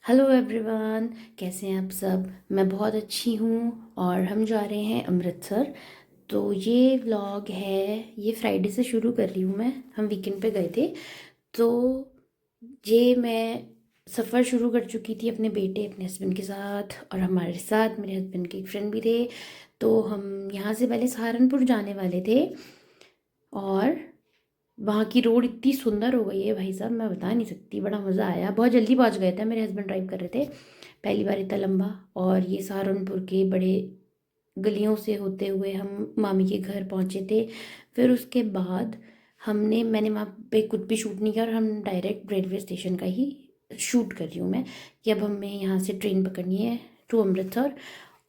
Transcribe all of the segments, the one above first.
Hello everyone, कैसे हैं आप सब। मैं बहुत अच्छी हूँ और हम जा रहे हैं अमृतसर। तो ये व्लॉग है, ये फ्राइडे से शुरू कर रही हूँ मैं। हम वीकेंड पे गए थे। तो ये मैं सफ़र शुरू कर चुकी थी अपने बेटे अपने हस्बैंड के साथ, और हमारे साथ मेरे हस्बैंड के एक फ्रेंड भी थे। तो हम यहाँ से पहले सहारनपुर जाने वाले थे, और वहाँ की रोड इतनी सुंदर हो गई है भाई साहब, मैं बता नहीं सकती। बड़ा मज़ा आया, बहुत जल्दी पहुँच गए थे। मेरे हस्बैंड ड्राइव कर रहे थे, पहली बार इतना लंबा। और ये सहारनपुर के बड़े गलियों से होते हुए हम मामी के घर पहुँचे थे। फिर उसके बाद मैंने वहाँ पे कुछ भी शूट नहीं किया, और हम डायरेक्ट रेलवे स्टेशन का ही शूट कर रही हूँ मैं, कि अब हमें यहाँ से ट्रेन पकड़नी है टू अमृतसर।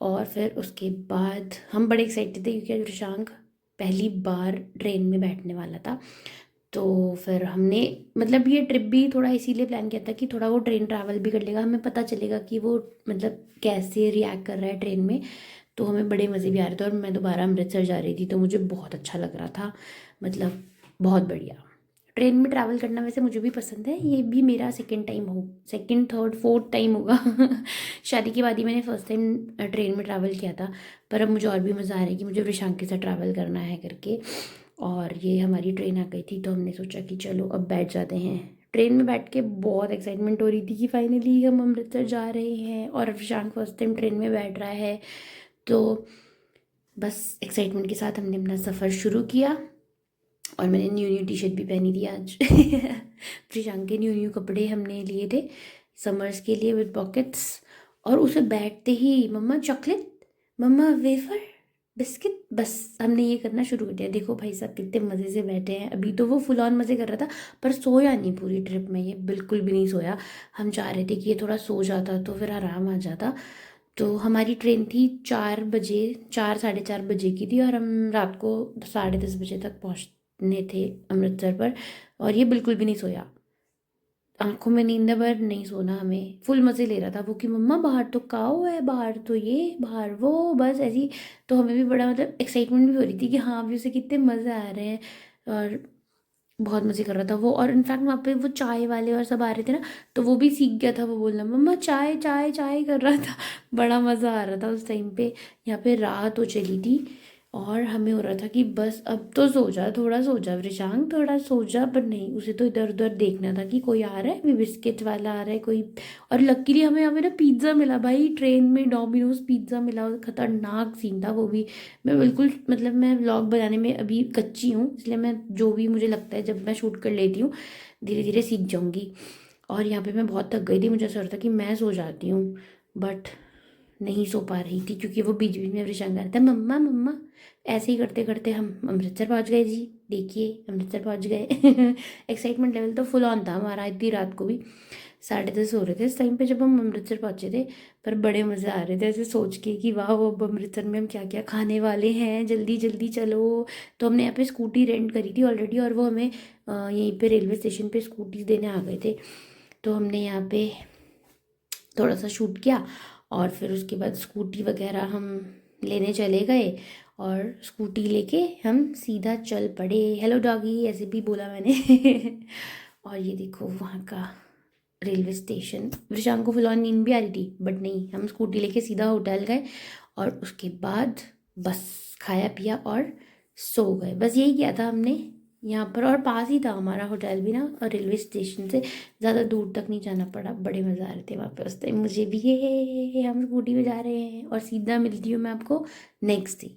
और फिर उसके बाद हम बड़े एक्साइटेड थे, क्योंकि रिशांक पहली बार ट्रेन में बैठने वाला था। तो फिर हमने मतलब ये ट्रिप भी थोड़ा इसीलिए प्लान किया था कि थोड़ा वो ट्रेन ट्रैवल भी कर लेगा, हमें पता चलेगा कि वो मतलब कैसे रिएक्ट कर रहा है ट्रेन में। तो हमें बड़े मज़े भी आ रहे थे, और मैं दोबारा अमृतसर जा रही थी तो मुझे बहुत अच्छा लग रहा था। मतलब बहुत बढ़िया। ट्रेन में ट्रैवल करना वैसे मुझे भी पसंद है, ये भी मेरा सेकंड थर्ड फोर्थ टाइम होगा। शादी के बाद ही मैंने फर्स्ट टाइम ट्रेन में ट्रैवल किया था। पर अब मुझे और भी मज़ा आ रहा है कि मुझे विशांक के साथ ट्रैवल करना है करके। और ये हमारी ट्रेन आ गई थी, तो हमने सोचा कि चलो अब बैठ जाते हैं। ट्रेन में बैठ के बहुत एक्साइटमेंट हो रही थी कि फाइनली हम अमृतसर जा रहे हैं, और विशांक फर्स्ट टाइम ट्रेन में बैठ रहा है। तो बस एक्साइटमेंट के साथ हमने अपना सफ़र शुरू किया। और मैंने न्यू न्यू टी शर्ट भी पहनी थी आज। प्रिशांक के न्यू न्यू कपड़े हमने लिए थे समर्स के लिए, विद पॉकेट्स। और उसे बैठते ही मम्मा चॉकलेट, मम्मा वेफर, बिस्किट, बस हमने ये करना शुरू कर दिया। देखो भाई साहब कितने मज़े से बैठे हैं। अभी तो वो फुल ऑन मज़े कर रहा था, पर सोया नहीं पूरी ट्रिप में, ये बिल्कुल भी नहीं सोया। हम चाह रहे थे कि ये थोड़ा सो जाता तो फिर आराम आ जाता। तो हमारी ट्रेन थी 4 बजे, 4 साढ़े 4 बजे की थी, और हम रात को 10:30 बजे तक पहुंचने थे अमृतसर पर। और ये बिल्कुल भी नहीं सोया, आंखों में नींद है पर नहीं सोना। हमें फुल मज़े ले रहा था वो, कि मम्मा बाहर तो काऊ है, बाहर तो ये, बाहर वो, बस ऐसी। तो हमें भी बड़ा मतलब एक्साइटमेंट भी हो रही थी कि हाँ अभी उसे कितने मज़े आ रहे हैं। और बहुत मज़े कर रहा था वो। और इनफैक्ट वहाँ पे वो चाय वाले और सब आ रहे थे ना, तो वो भी सीख गया था वो बोलना, मम्मा चाय चाय चाय कर रहा था। बड़ा मज़ा आ रहा था उस टाइम पे। यहाँ पे रात हो चली थी, और हमें हो रहा था कि बस अब तो सो जा, थोड़ा सो जा वृषांक, थोड़ा सो जा। पर नहीं, उसे तो इधर उधर देखना था कि कोई आ रहा है, भी बिस्किट वाला आ रहा है कोई। और लकीली हमें यहाँ पे ना पिज़्ज़ा मिला भाई, ट्रेन में डोमिनोज पिज़्ज़ा मिला, खतरनाक सीन था वो भी। मैं बिल्कुल मतलब मैं व्लॉग बनाने में अभी कच्ची हूँ, इसलिए मैं जो भी मुझे लगता है जब मैं शूट कर लेती हूँ धीरे धीरे सीख जाऊँगी। और यहाँ पे मैं बहुत थक गई थी, मुझे ऐसा लगता था कि मैं सो जाती हूँ, बट नहीं सो पा रही थी, क्योंकि वो बीच बीच में परेशान कर रहा था, मम्मा मम्मा। ऐसे ही करते करते हम अमृतसर पहुँच गए जी। देखिए अमृतसर पहुँच गए। एक्साइटमेंट लेवल तो फुल ऑन था हमारा इतनी रात को भी। 10:30 हो रहे थे इस टाइम पे जब हम अमृतसर पहुँचे थे। पर बड़े मज़े आ रहे थे ऐसे सोच के कि वाह वो अब अमृतसर में हम क्या क्या खाने वाले हैं, जल्दी जल्दी चलो। तो हमने यहाँ पे स्कूटी रेंट करी थी ऑलरेडी, और वो हमें यहीं पे रेलवे स्टेशन पे स्कूटी देने आ गए थे। तो हमने यहाँ पे थोड़ा सा शूट किया, और फिर उसके बाद स्कूटी वगैरह हम लेने चले गए। और स्कूटी लेके हम सीधा चल पड़े। हेलो डॉगी ऐसे भी बोला मैंने। और ये देखो वहाँ का रेलवे स्टेशन। विशांक को फुल ऑन नींद भी आ रही थी, बट नहीं, हम स्कूटी लेके सीधा होटल गए, और उसके बाद बस खाया पिया और सो गए। बस यही किया था हमने यहाँ पर। और पास ही था हमारा होटल भी ना, और रेलवे स्टेशन से ज़्यादा दूर तक नहीं जाना पड़ा। बड़े मज़े आ रहे थे वहाँ पे उस टाइम मुझे भी। ये हम स्कूटी में जा रहे हैं, और सीधा मिलती हूँ मैं आपको नेक्स्ट डे।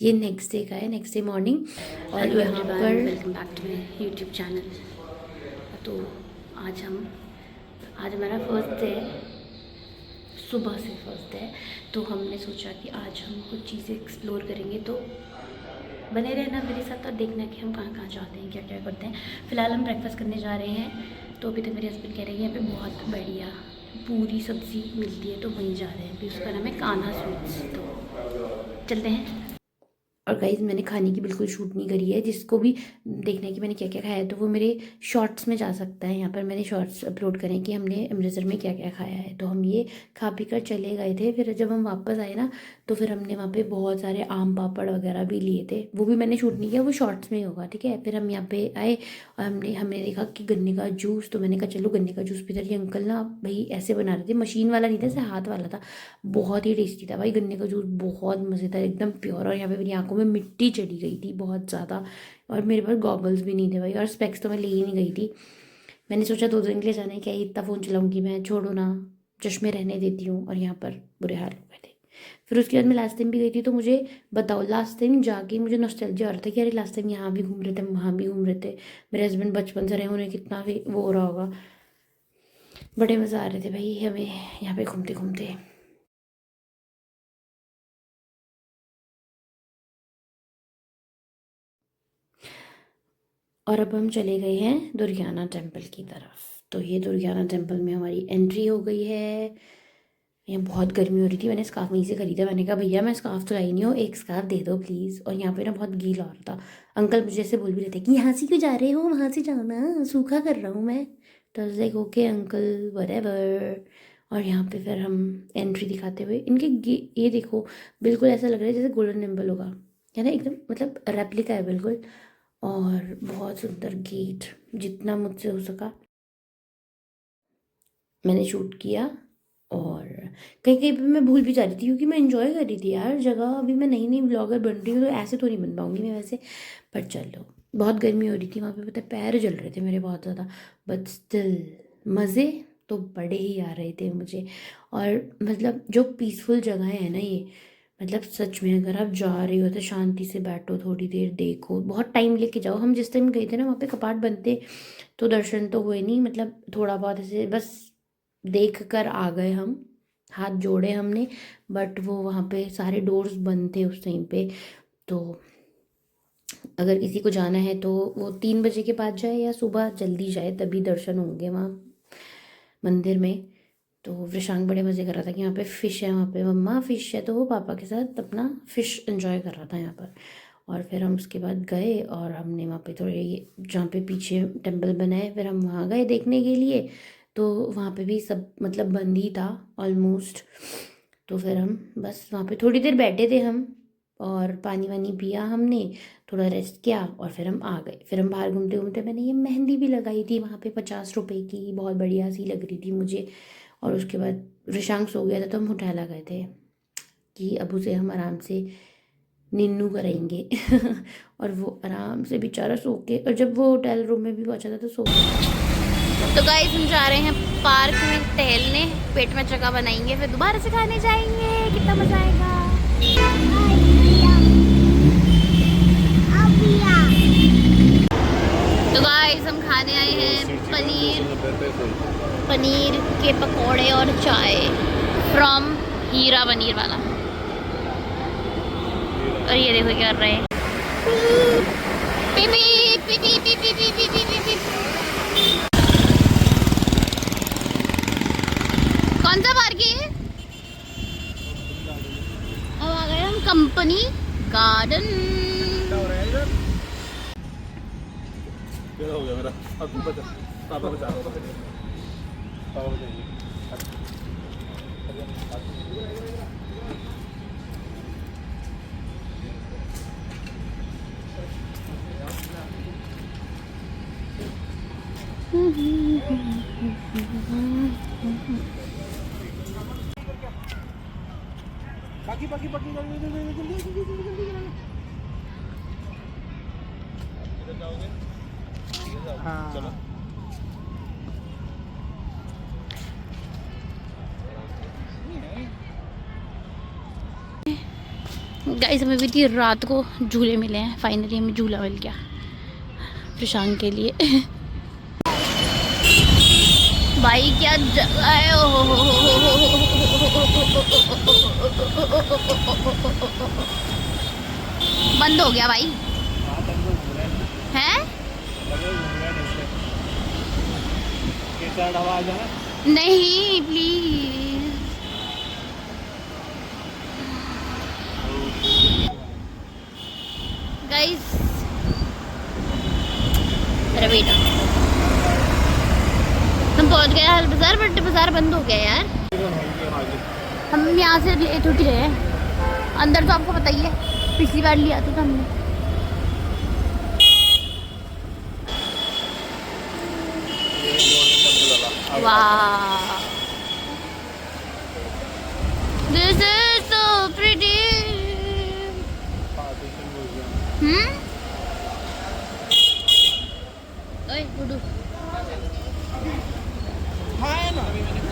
ये नेक्स्ट डे का है, नेक्स्ट डे मॉर्निंग। और हेलो यहाँ एवरीवन, पर welcome back to my YouTube channel. तो आज हम आज हमारा फर्स्ट डे है, सुबह से फर्स्ट डे है। तो हमने सोचा कि आज हम कुछ चीज़ें एक्सप्लोर करेंगे, तो बने रहना मेरे साथ और देखना कि हम कहाँ कहाँ जाते हैं, क्या क्या करते हैं। फ़िलहाल हम ब्रेकफास्ट करने जा रहे हैं। तो अभी तक मेरे हस्बैंड कह रहे हैं यहाँ पे बहुत बढ़िया पूरी सब्ज़ी मिलती है, तो वहीं जा रहे हैं। अभी उसका नाम है कान्हा स्वीट्स, तो चलते हैं। और गाइस मैंने खाने की बिल्कुल शूट नहीं करी है, जिसको भी देखना है कि मैंने क्या क्या खाया है तो वो मेरे शॉर्ट्स में जा सकता है। यहाँ पर मैंने शॉर्ट्स अपलोड करें कि हमने अमृतसर में क्या क्या खाया है। तो हम ये खा पी कर चले गए थे। फिर जब हम वापस आए ना तो फिर हमने वहाँ पे बहुत सारे आम पापड़ वगैरह भी लिए थे, वो भी मैंने शूट नहीं किया, वो शॉर्ट्स में ही होगा, ठीक है। फिर हम यहाँ पे आए और हमने देखा कि गन्ने का जूस, तो मैंने कहा चलो गन्ने का जूस पीते। ये अंकल ना भाई ऐसे बना रहे थे, मशीन वाला नहीं था, ऐसे हाथ वाला था, बहुत ही टेस्टी था भाई गन्ने का जूस, बहुत मज़ेदार एकदम प्योर। और यहाँ पे मेरी आंखों में मिट्टी चढ़ी गई थी बहुत ज़्यादा, और मेरे पास गॉगल्स भी नहीं थे भाई, और स्पेक्स तो मैं ले ही नहीं गई थी। मैंने सोचा 2 दिन के लिए जाना है, क्या ही इतना फ़ोन चलाऊंगी मैं, छोड़ो ना, चश्मे रहने देती हूँ। और यहाँ पर बुरे हाल हो गए थे। फिर उसके बाद मैं लास्ट टाइम भी गई थी, तो मुझे बताओ लास्ट टाइम जाके मुझे नॉस्टैल्जिया आ रहा था कि अरे लास्ट टाइम यहाँ भी घूम रहे थे, वहाँ भी घूम रहे थे, मेरे हस्बैंड बचपन से रहे, उन्हें कितना भी वो हो रहा होगा। बड़े मज़ा आ रहे थे भाई हमें यहाँ पे घूमते घूमते। और अब हम चले गए हैं दुर्गियाना टेम्पल की तरफ। तो ये दुर्गियाना टेम्पल में हमारी एंट्री हो गई है। यहाँ बहुत गर्मी हो रही थी, मैंने स्कार्फ वहीं से खरीदा। मैंने कहा भैया मैं स्कार्फ तो लाई नहीं हूँ, एक स्कार्फ दे दो प्लीज़। और यहाँ पे ना बहुत गीला हो रहा था। अंकल मुझे ऐसे बोल भी रहे थे कि यहाँ से क्यों जा रहे हो, वहाँ से जाओ ना, सूखा कर रहा हूँ मैं। तो लाइक ओके अंकल व्हाटएवर। और यहाँ पे फिर हम एंट्री दिखाते हुए इनके ये देखो, बिल्कुल ऐसा लग रहा है जैसे गोल्डन टेम्पल होगा, है ना, एकदम मतलब रेप्लिका है बिल्कुल। और बहुत सुंदर गेट, जितना मुझसे हो सका मैंने शूट किया। और कहीं कहीं पे मैं भूल भी जा रही थी क्योंकि मैं इंजॉय कर रही थी यार जगह। अभी मैं नई नई ब्लॉगर बन रही हूँ तो ऐसे तो नहीं बन पाऊंगी मैं वैसे, पर चलो। बहुत गर्मी हो रही थी वहाँ पे, पता है पैर जल रहे थे मेरे बहुत ज़्यादा, बट स्टिल मज़े तो बड़े ही आ रहे थे मुझे। और मतलब जो पीसफुल जगह है ना ये, मतलब सच में अगर आप जा रहे हो तो शांति से बैठो, थोड़ी देर देखो, बहुत टाइम लेके जाओ। हम जिस टाइम गए थे ना वहाँ पे कपाट बंद थे, तो दर्शन तो हुए नहीं, मतलब थोड़ा बहुत ऐसे बस देख कर आ गए हम, हाथ जोड़े हमने। बट वो वहाँ पे सारे डोर्स बंद थे उस टाइम पे। तो अगर किसी को जाना है तो वो 3 बजे के बाद जाए या सुबह जल्दी जाए, तभी दर्शन होंगे वहाँ मंदिर में। तो वृषांक बड़े मज़े कर रहा था कि यहाँ पे फ़िश है, वहाँ पे मम्मा फ़िश है, तो वो पापा के साथ अपना फ़िश एंजॉय कर रहा था यहाँ पर। और फिर हम उसके बाद गए और हमने वहाँ पे थोड़े जहाँ पे पीछे टेम्पल बना है, फिर हम वहाँ गए देखने के लिए। तो वहाँ पे भी सब मतलब बंद ही था ऑलमोस्ट। तो फिर हम बस वहाँ पे थोड़ी देर बैठे थे हम, और पानी वानी पिया हमने, थोड़ा रेस्ट किया, और फिर हम आ गए। फिर हम बाहर घूमते घूमते, मैंने ये मेहंदी भी लगाई थी वहाँ पे 50 रुपए की, बहुत बढ़िया सी लग रही थी मुझे। और उसके बाद ऋषांक सो गया था तो हम उठाला गए थे कि अब उसे हम आराम से निन्नू करेंगे और वो आराम से बेचारा सो के, और जब वो होटल रूम में भी पहुंचा था तो सो गया। तो गाइस हम जा रहे हैं पार्क में टहलने, पेट में जगह बनाएंगे, फिर दोबारा से खाने जाएंगे। कितना मजा आएगा। तो गाइस हम खाने आए हैं पनीर के पकोड़े और चाय फ्रॉम हीरा पनीर वाला। और ये देखो क्या कर रहे हैं, PP PP PP PP PP PP. कौन सा पार्क है? अब आ गए हम कंपनी गार्डन। हो गया मेरा, अब तू बचा, पापा बचा, पापा बचाएंगे। बाकी बाकी बाकी हाँ चलो। गाइस हमें भी थी रात को झूले मिले हैं, फाइनली हमें झूला मिल गया प्रशांत के लिए। भाई क्या जगह है, बंद हो गया भाई है। नहीं प्लीज, बाजार बंद हो गया यार। हम यहाँ से ले थोड़ी रहे हैं, अंदर तो आपको पता ही है, पिछली बार लिया था हमने। वाह, दिस इज सो प्रीटी। ओए गुड्डू,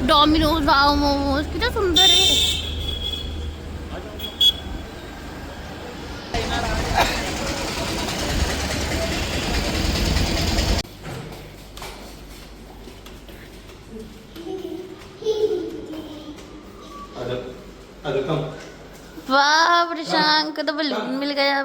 डोमिनोज वाओ मोमोज कितना सुंदर है। वाह प्रशांत को तो बलून मिल गया।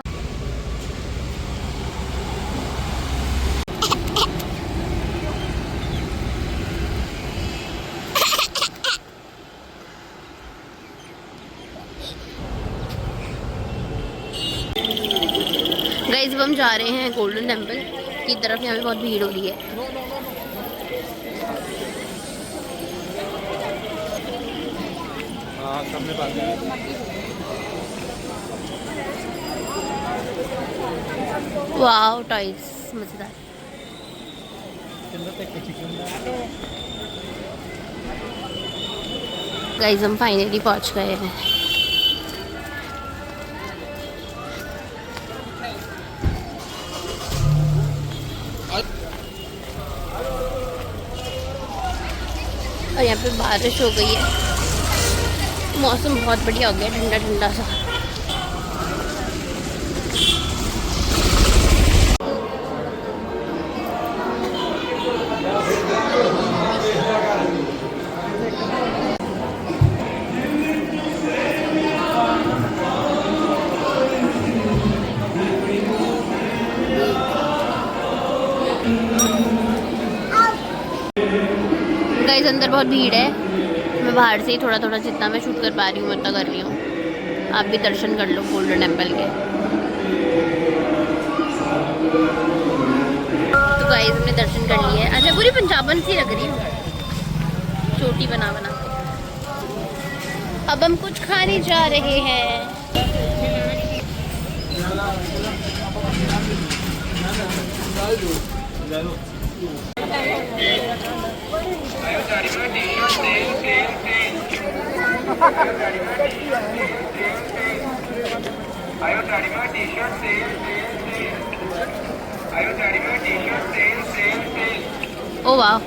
गाइस अब हम जा रहे हैं गोल्डन टेम्पल की तरफ। यहाँ पे बहुत भीड़ हो रही है। वाओ टॉयज मजेदार। गाइस हम फाइनली पहुंच गए हैं। और यहाँ पे बारिश हो गई है, मौसम बहुत बढ़िया हो गया, ठंडा ठंडा सा। गाइस अंदर बहुत भीड़ है, मैं बाहर से ही थोड़ा थोड़ा जितना मैं शूट कर पा रही हूँ उतना कर रही हूँ। आप भी दर्शन कर लो गोल्डन टेम्पल के। तो गाइस हमने दर्शन कर लिए। अच्छा पूरी पंजाबन सी लग रही हूँ, चोटी बना बना के। अब हम कुछ खाने जा रहे हैं। ओ वाह।